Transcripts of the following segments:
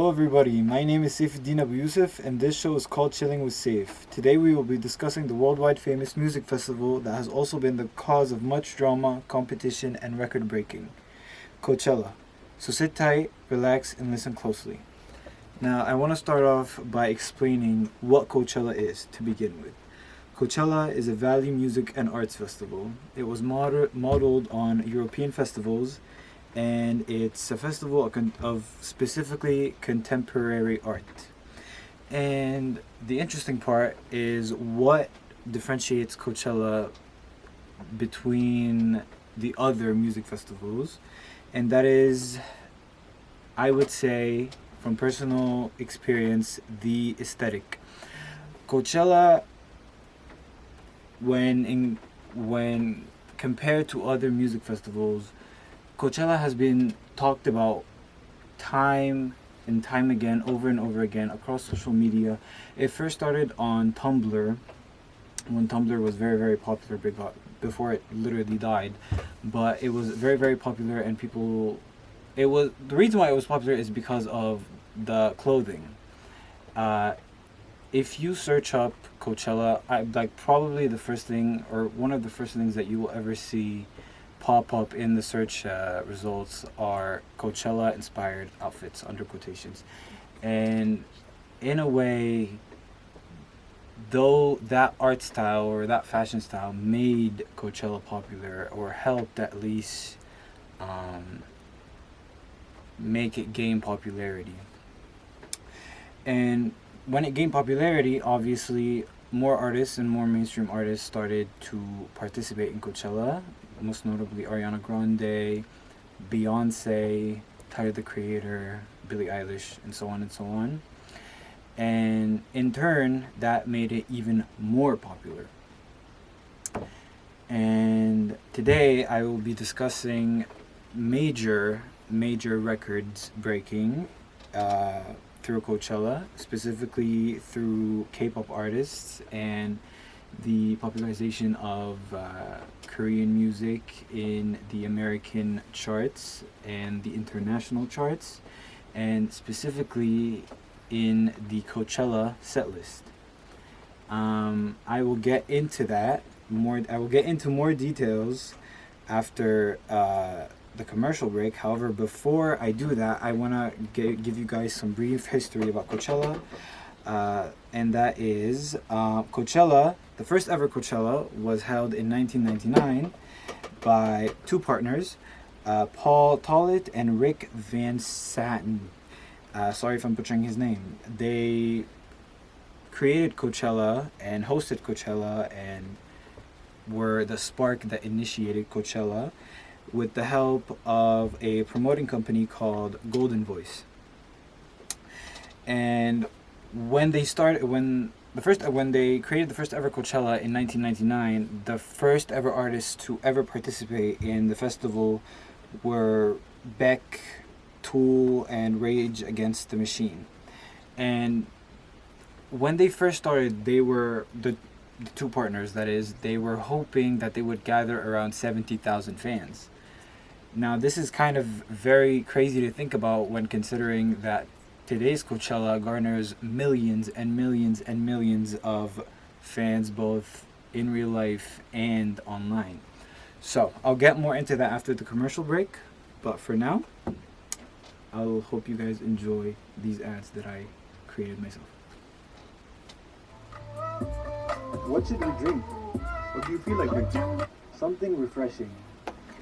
Hello everybody, my name is Seif Youssef and this show is called Chilling with Seif. Today we will be discussing the worldwide famous music festival that has also been the cause of much drama, competition, and record breaking. Coachella. So sit tight, relax, and listen closely. Now I want to start off by explaining what Coachella is to begin with. Coachella is a Valley music and arts festival. It was modeled on European festivals, and it's a festival of specifically contemporary art. And the interesting part is what differentiates Coachella between the other music festivals, and that is, I would say, from personal experience, the aesthetic. Coachella, when compared to other music festivals, Coachella has been talked about time and time again, over and over again, across social media. It first started on Tumblr, when Tumblr was very, very popular before it literally died. But it was very, very popular, and the reason why it was popular is because of the clothing. If you search up Coachella, probably the first thing, or one of the first things that you will ever see pop up in the search results are Coachella inspired outfits, under quotations. And in a way, though that art style or that fashion style made Coachella popular, or helped at least make it gain popularity. And when it gained popularity, obviously more artists and more mainstream artists started to participate in Coachella, most notably Ariana Grande, Beyonce, Tyler the Creator, Billie Eilish, and so on and so on. And in turn, that made it even more popular. And today I will be discussing major records breaking through Coachella, specifically through K-pop artists and the popularization of Korean music in the American charts and the international charts, and specifically in the Coachella setlist. I will get into that more. I will get into more details after the commercial break. However, before I do that, I want to give you guys some brief history about Coachella, and that is Coachella. The first ever Coachella was held in 1999 by two partners, Paul Tollett and Rick Van Satten. Sorry if I'm butchering his name. They created Coachella and hosted Coachella and were the spark that initiated Coachella, with the help of a promoting company called Golden Voice. And when they created the first ever Coachella in 1999, the first ever artists to ever participate in the festival were Beck, Tool, and Rage Against the Machine. And when they first started, they were the two partners, that is, they were hoping that they would gather around 70,000 fans. Now, this is kind of very crazy to think about when considering that today's Coachella garners millions and millions and millions of fans, both in real life and online. So, I'll get more into that after the commercial break, but for now, I'll hope you guys enjoy these ads that I created myself. What should we drink? What do you feel like drinking? Something refreshing.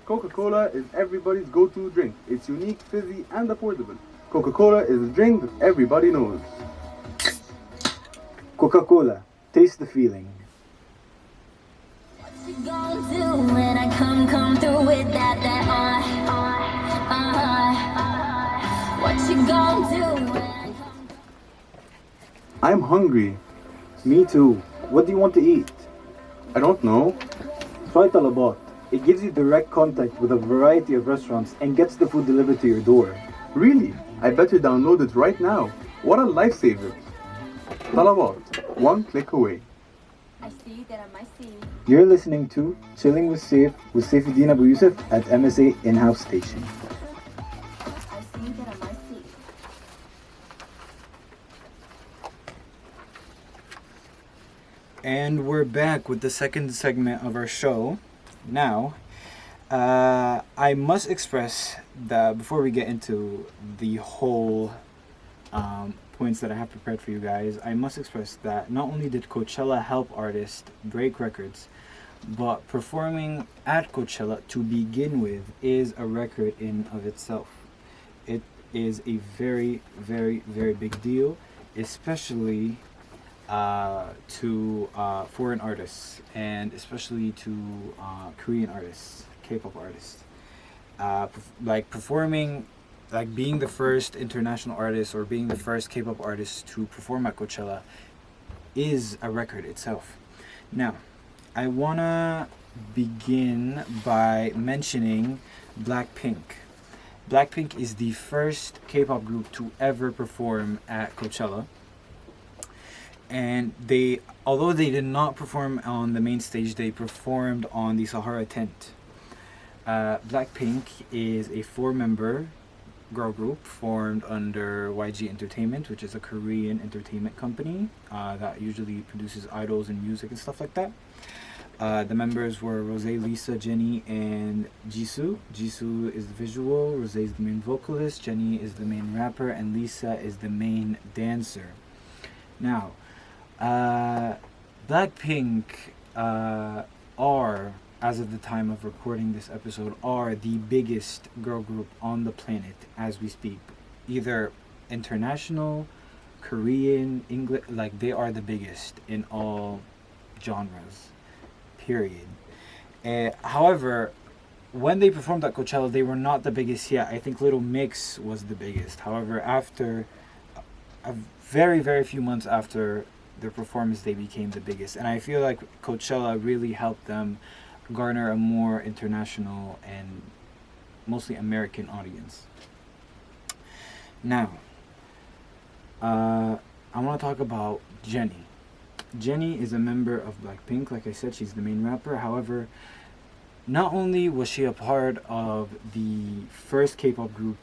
Coca-Cola is everybody's go-to drink. It's unique, fizzy, and affordable. Coca-Cola is a drink that everybody knows. Coca-Cola, taste the feeling. What you gonna do when I come through with that What you gonna do when I come? I'm hungry. Me too. What do you want to eat? I don't know. Try Talabat. It gives you direct contact with a variety of restaurants and gets the food delivered to your door. Really? I better download it right now. What a lifesaver. Talabat, one click away. I see that I might see. You're listening to Chilling with Seif Youssef at MSA In-House Station. I see that I might see. And we're back with the second segment of our show. Now, I must express that before we get into the whole points that I have prepared for you guys, I must express that not only did Coachella help artists break records, but performing at Coachella to begin with is a record in of itself. It is a very, very, very big deal, especially to foreign artists, and especially to Korean artists, K-pop artists. Like performing, like being the first international artist or being the first K-pop artist to perform at Coachella is a record itself. Now, I wanna begin by mentioning Blackpink. Blackpink is the first K-pop group to ever perform at Coachella. And they, although they did not perform on the main stage, they performed on the Sahara tent. Blackpink is a 4-member girl group formed under YG Entertainment, which is a Korean entertainment company that usually produces idols and music and stuff like that. The members were Rose, Lisa, Jennie, and Jisoo. Jisoo is the visual, Rose is the main vocalist, Jennie is the main rapper, and Lisa is the main dancer. Now, Blackpink are, as of the time of recording this episode, are the biggest girl group on the planet as we speak. Either international, Korean, English, like they are the biggest in all genres, period. However, when they performed at Coachella, they were not the biggest yet. I think Little Mix was the biggest. However, after a very, very few months after their performance, they became the biggest. And I feel like Coachella really helped them garner a more international and mostly American audience. Now, I want to talk about Jennie. Jennie is a member of Blackpink. Like I said, she's the main rapper. However, not only was she a part of the first K-pop group,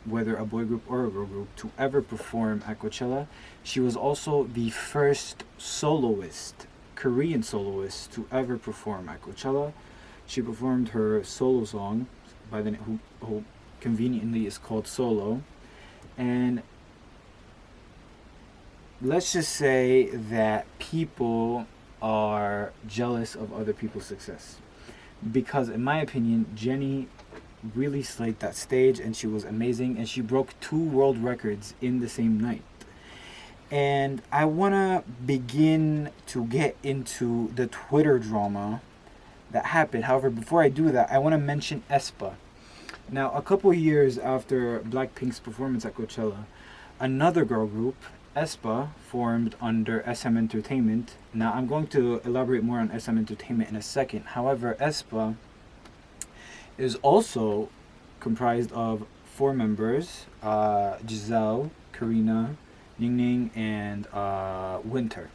whether a boy group or a girl group, to ever perform at Coachella, she was also the first soloist, Korean soloist, to ever perform at Coachella. She performed her solo song by the who conveniently is called Solo, and let's just say that people are jealous of other people's success, because in my opinion, Jennie really slayed that stage, and she was amazing, and she broke 2 world records in the same night. And I want to begin to get into the Twitter drama that happened. However, before I do that, I want to mention aespa. Now, a couple years after Blackpink's performance at Coachella, another girl group, aespa, formed under SM Entertainment. Now, I'm going to elaborate more on SM Entertainment in a second. However, aespa is also comprised of 4 members, Giselle, Karina, Ningning, and Winter.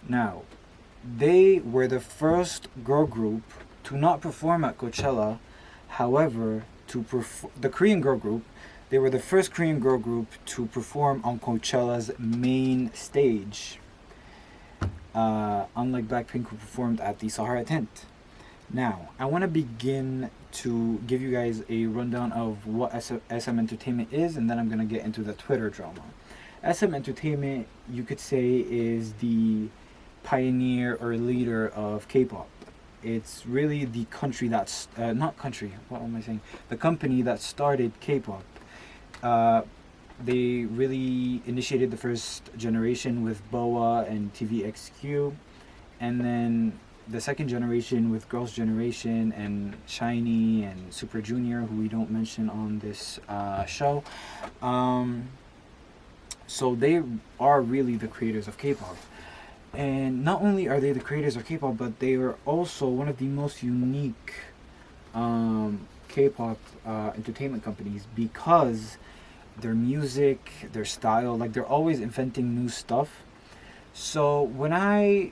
Now, they were the first girl group to not perform at Coachella. However, the Korean girl group, they were the first Korean girl group to perform on Coachella's main stage, unlike Blackpink, who performed at the Sahara tent. Now, I want to begin to give you guys a rundown of what SM Entertainment is, and then I'm going to get into the Twitter drama. SM Entertainment, you could say, is the pioneer or leader of K-pop. It's really the country that's, not country, what am I saying? The company that started K-pop. They really initiated the first generation with BoA and TVXQ, and then the second generation with Girls' Generation and SHINee and Super Junior, who we don't mention on this show. So they are really the creators of K-pop. And not only are they the creators of K-pop, but they are also one of the most unique K-pop entertainment companies, because their music, their style, like they're always inventing new stuff. So when I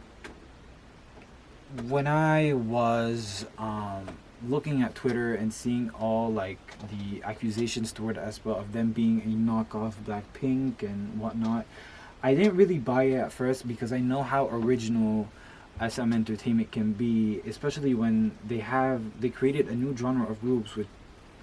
was looking at Twitter and seeing all like the accusations toward aespa of them being a knockoff Blackpink and whatnot, I didn't really buy it at first because I know how original SM Entertainment can be, especially when they created a new genre of groups with,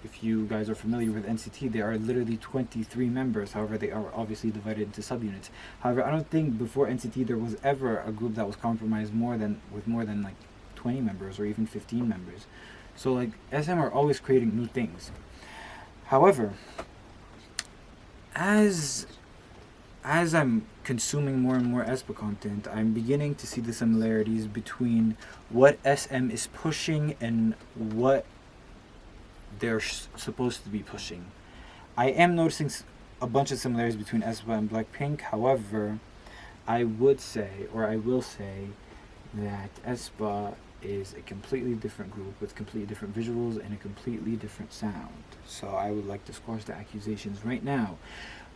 if you guys are familiar with NCT, there are literally 23 members. However, they are obviously divided into subunits. However, I don't think before NCT there was ever a group that was compromised with more than like 20 members or even 15 members. So like SM are always creating new things. However, as I'm consuming more and more aespa content, I'm beginning to see the similarities between what SM is pushing and what they're supposed to be pushing. I am noticing a bunch of similarities between aespa and Blackpink. However, I will say that aespa is a completely different group with completely different visuals and a completely different sound. So I would like to squash the accusations right now.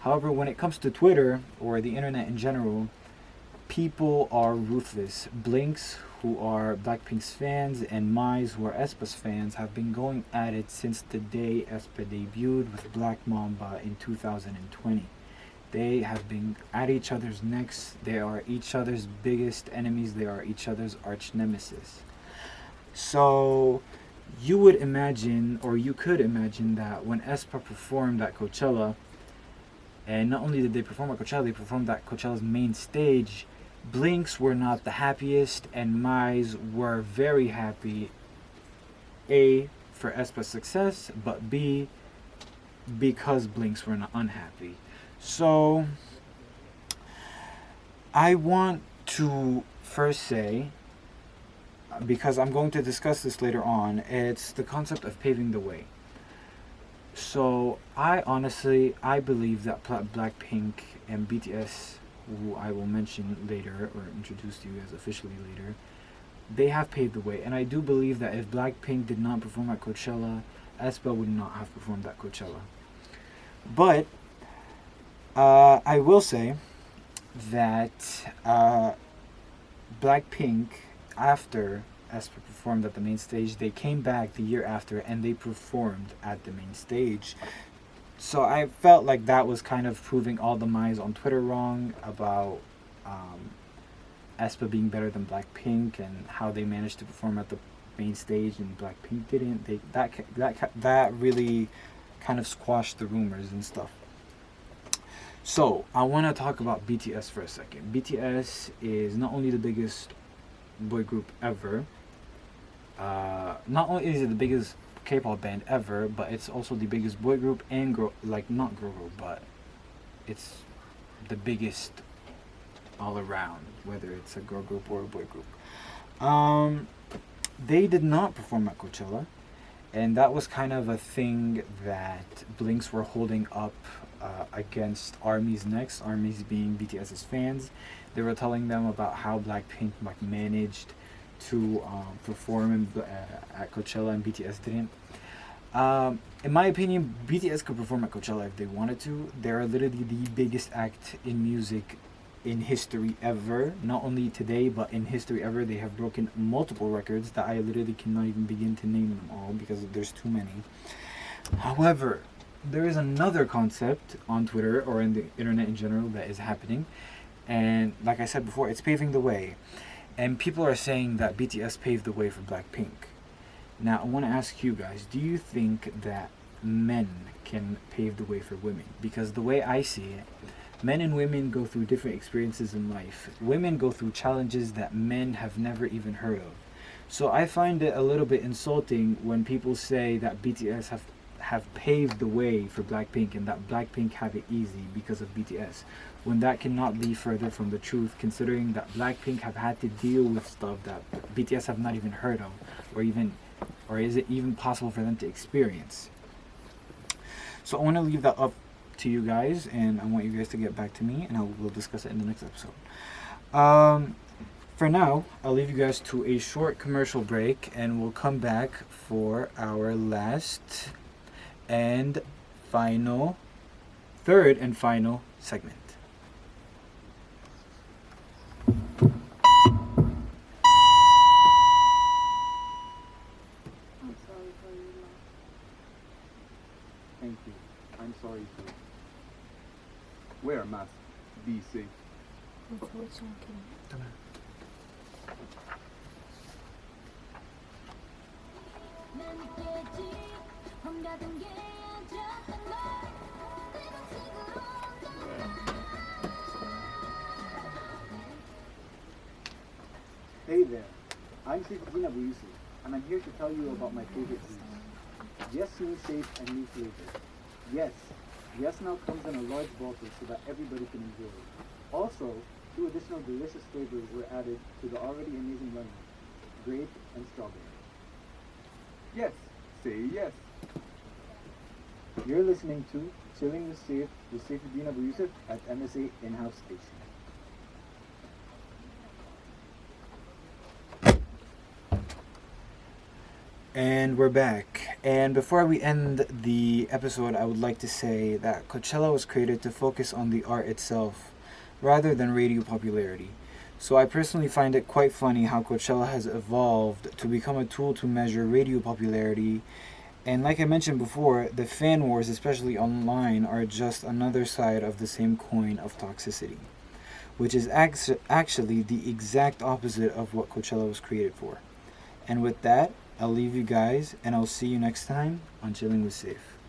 However, when it comes to Twitter or the internet in general, people are ruthless. Blinks, who are Blackpink's fans, and Mai's, who are aespa's fans, have been going at it since the day aespa debuted with Black Mamba in 2020. They have been at each other's necks. They are each other's biggest enemies. They are each other's arch nemesis. So you would imagine, or you could imagine, that when aespa performed at Coachella, and not only did they perform at Coachella, they performed at Coachella's main stage, Blinks were not the happiest, and Mai's were very happy. A, for aespa's success, but B, because Blinks were not unhappy. So, I want to first say, because I'm going to discuss this later on, it's the concept of paving the way. So I believe that Blackpink and BTS, who I will mention later or introduce to you guys officially later, they have paved the way. And I do believe that if Blackpink did not perform at Coachella, aespa would not have performed at Coachella. But I will say that Blackpink, after aespa performed at the main stage, they came back the year after and they performed at the main stage. So I felt like that was kind of proving all the Mai's on Twitter wrong about aespa being better than Blackpink and how they managed to perform at the main stage and Blackpink didn't. That really kind of squashed the rumors and stuff. So I want to talk about BTS for a second. BTS is not only the biggest boy group ever, not only is it the biggest K-pop band ever, but it's also the biggest boy group and not girl group, but it's the biggest all around, whether it's a girl group or a boy group. They did not perform at Coachella, and that was kind of a thing that Blinks were holding up against ARMY's necks, ARMY's being BTS's fans. They were telling them about how Blackpink managed to perform at Coachella and BTS didn't. In my opinion, BTS could perform at Coachella if they wanted to. They're literally the biggest act in music in history ever. Not only today, but in history ever. They have broken multiple records that I literally cannot even begin to name them all because there's too many. However, there is another concept on Twitter or in the internet in general that is happening. And like I said before, it's paving the way. And people are saying that BTS paved the way for Blackpink. Now, I want to ask you guys, do you think that men can pave the way for women? Because the way I see it, men and women go through different experiences in life. Women go through challenges that men have never even heard of. So I find it a little bit insulting when people say that BTS have paved the way for Blackpink and that Blackpink have it easy because of BTS, when that cannot be further from the truth, considering that Blackpink have had to deal with stuff that BTS have not even heard of, or is it even possible for them to experience? So I want to leave that up to you guys, and I want you guys to get back to me, and we'll discuss it in the next episode. For now, I'll leave you guys to a short commercial break, and we'll come back for our third and final segment. I'm sorry for your loss. Thank you. I'm sorry too. Wear a mask. Be safe. Hey there, I'm Seif Youssef, and I'm here to tell you about my favorite juice. Yes, new Seif and new flavor. Yes now comes in a large bottle so that everybody can enjoy it. Also, 2 additional delicious flavors were added to the already amazing lineup, grape and strawberry. Yes, say yes. You're listening to Chilling with Seif Youssef at MSA In-House Station. And we're back. And before we end the episode, I would like to say that Coachella was created to focus on the art itself rather than radio popularity. So I personally find it quite funny how Coachella has evolved to become a tool to measure radio popularity. And like I mentioned before, the fan wars, especially online, are just another side of the same coin of toxicity, which is actually the exact opposite of what Coachella was created for. And with that, I'll leave you guys, and I'll see you next time on Chilling with Seif.